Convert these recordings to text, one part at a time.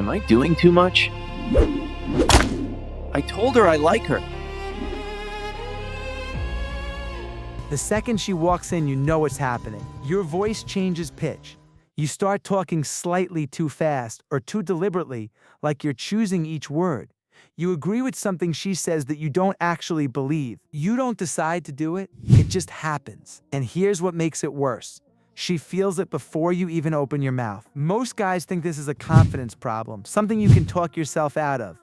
Am I doing too much? I told her I like her. The second she walks in, you know what's happening. Your voice changes pitch. You start talking slightly too fast or too deliberately, like you're choosing each word. You agree with something she says that you don't actually believe. You don't decide to do it, it just happens. And here's what makes it worse. She feels it before you even open your mouth. Most guys think this is a confidence problem, something you can talk yourself out of.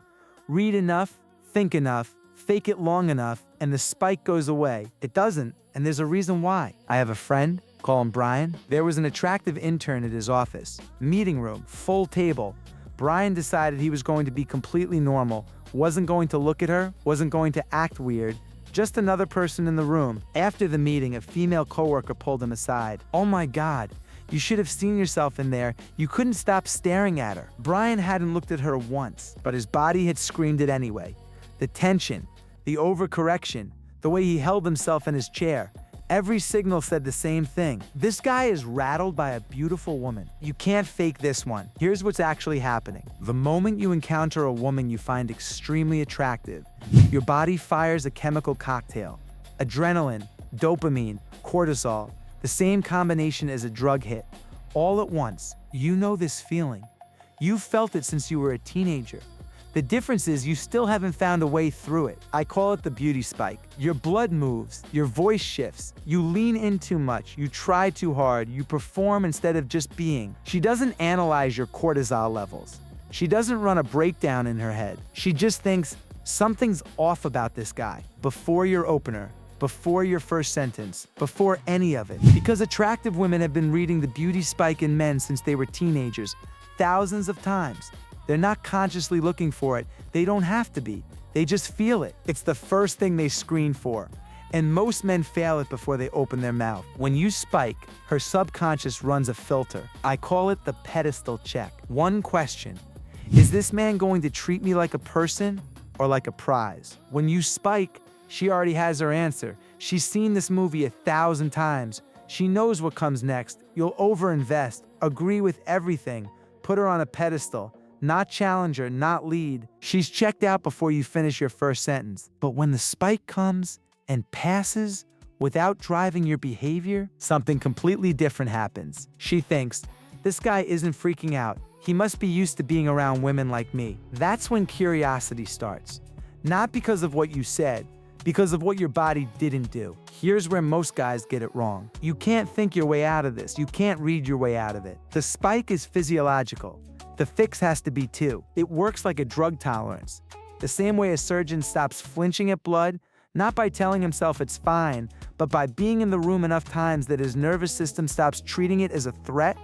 Read enough, think enough, fake it long enough, and the spike goes away. It doesn't, and there's a reason why. I have a friend, call him Brian. There was an attractive intern at his office. Meeting room, full table. Brian decided he was going to be completely normal, wasn't going to look at her, wasn't going to act weird, just another person in the room. After the meeting, a female coworker pulled him aside. Oh my God, you should have seen yourself in there. You couldn't stop staring at her. Brian hadn't looked at her once, but his body had screamed it anyway. The tension, the overcorrection, the way he held himself in his chair. Every signal said the same thing. This guy is rattled by a beautiful woman. You can't fake this one. Here's what's actually happening. The moment you encounter a woman you find extremely attractive, your body fires a chemical cocktail. Adrenaline, dopamine, cortisol, the same combination as a drug hit. All at once. You know this feeling. You've felt it since you were a teenager. The difference is you still haven't found a way through it. I call it the beauty spike. Your blood moves, your voice shifts, you lean in too much, you try too hard, you perform instead of just being. She doesn't analyze your cortisol levels. She doesn't run a breakdown in her head. She just thinks, something's off about this guy. Before your opener, before your first sentence, before any of it. Because attractive women have been reading the beauty spike in men since they were teenagers, thousands of times. They're not consciously looking for it. They don't have to be. They just feel it. It's the first thing they screen for. And most men fail it before they open their mouth. When you spike, her subconscious runs a filter. I call it the pedestal check. One question: is this man going to treat me like a person or like a prize? When you spike, she already has her answer. She's seen this movie 1,000 times. She knows what comes next. You'll overinvest, agree with everything, put her on a pedestal. Not challenge her, not lead. She's checked out before you finish your first sentence. But when the spike comes and passes without driving your behavior, something completely different happens. She thinks, this guy isn't freaking out. He must be used to being around women like me. That's when curiosity starts. Not because of what you said, because of what your body didn't do. Here's where most guys get it wrong. You can't think your way out of this. You can't read your way out of it. The spike is physiological. The fix has to be too. It works like a drug tolerance. The same way a surgeon stops flinching at blood, not by telling himself it's fine, but by being in the room enough times that his nervous system stops treating it as a threat.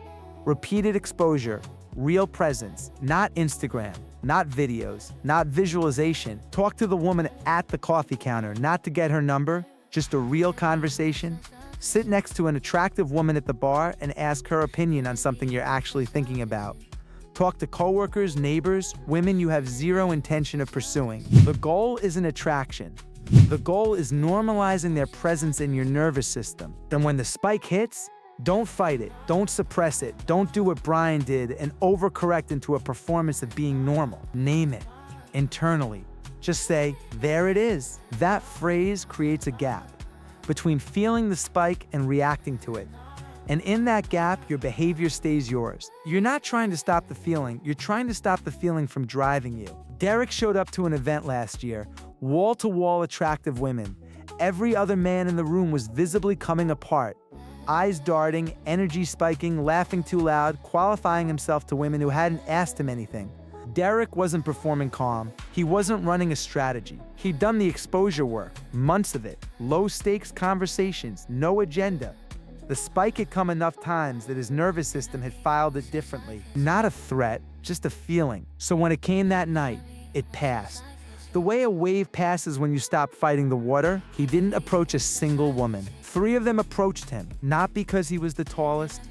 Repeated exposure, real presence, not Instagram, not videos, not visualization. Talk to the woman at the coffee counter, not to get her number, just a real conversation. Sit next to an attractive woman at the bar and ask her opinion on something you're actually thinking about. Talk to coworkers, neighbors, women you have zero intention of pursuing. The goal isn't attraction. The goal is normalizing their presence in your nervous system. Then when the spike hits, don't fight it, don't suppress it, don't do what Brian did and overcorrect into a performance of being normal. Name it internally. Just say, there it is. That phrase creates a gap between feeling the spike and reacting to it. And in that gap, your behavior stays yours. You're not trying to stop the feeling, you're trying to stop the feeling from driving you. Derek showed up to an event last year, wall-to-wall attractive women. Every other man in the room was visibly coming apart. Eyes darting, energy spiking, laughing too loud, qualifying himself to women who hadn't asked him anything. Derek wasn't performing calm. He wasn't running a strategy. He'd done the exposure work, months of it, low-stakes conversations, no agenda. The spike had come enough times that his nervous system had filed it differently. Not a threat, just a feeling. So when it came that night, it passed. The way a wave passes when you stop fighting the water, he didn't approach a single woman. 3 of them approached him, not because he was the tallest,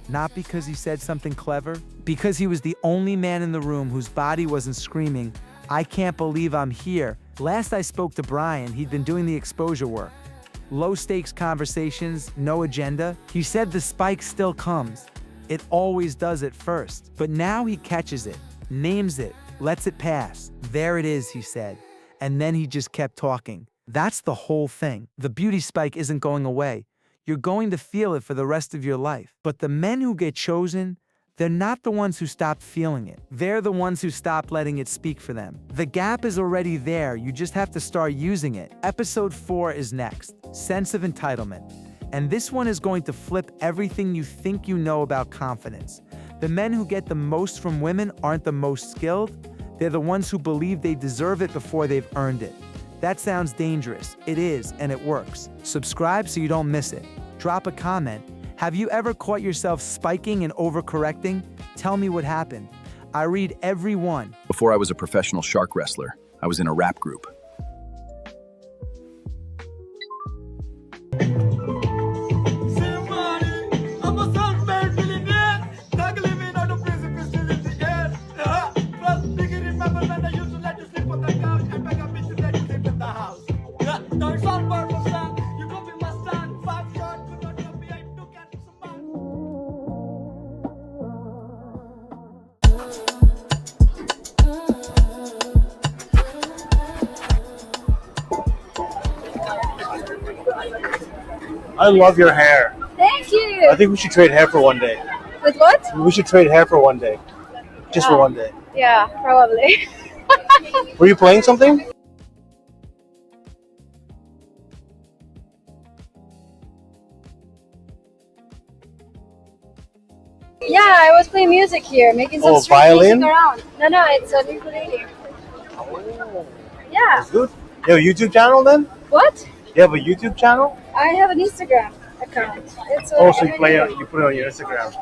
not because he said something clever, because he was the only man in the room whose body wasn't screaming, I can't believe I'm here. Last I spoke to Brian, he'd been doing the exposure work. Low-stakes conversations, no agenda. He said the spike still comes. It always does at first. But now he catches it. names it, lets it pass. There it is, he said. And then he just kept talking. That's the whole thing. The beauty spike isn't going away. You're going to feel it for the rest of your life. But the men who get chosen, they're not the ones who stop feeling it. They're the ones who stop letting it speak for them. The gap is already there, you just have to start using it. Episode 4 is next, Sense of Entitlement. And this one is going to flip everything you think you know about confidence. The men who get the most from women aren't the most skilled, they're the ones who believe they deserve it before they've earned it. That sounds dangerous. It is, and it works. Subscribe so you don't miss it. Drop a comment. Have you ever caught yourself spiking and overcorrecting? Tell me what happened. I read every one. Before I was a professional shark wrestler, I was in a rap group. I love your hair. Thank you. I think we should trade hair for one day. With what? We should trade hair for one day. Just for one day. Yeah, probably. Were you playing something? Yeah, I was playing music here, making some Oh, street violin? music around. No, it's a ukulele. Yeah. That's good. You have a YouTube channel then? What? You have a YouTube channel? I have an Instagram account. It's Oh, so you put it on your Instagram.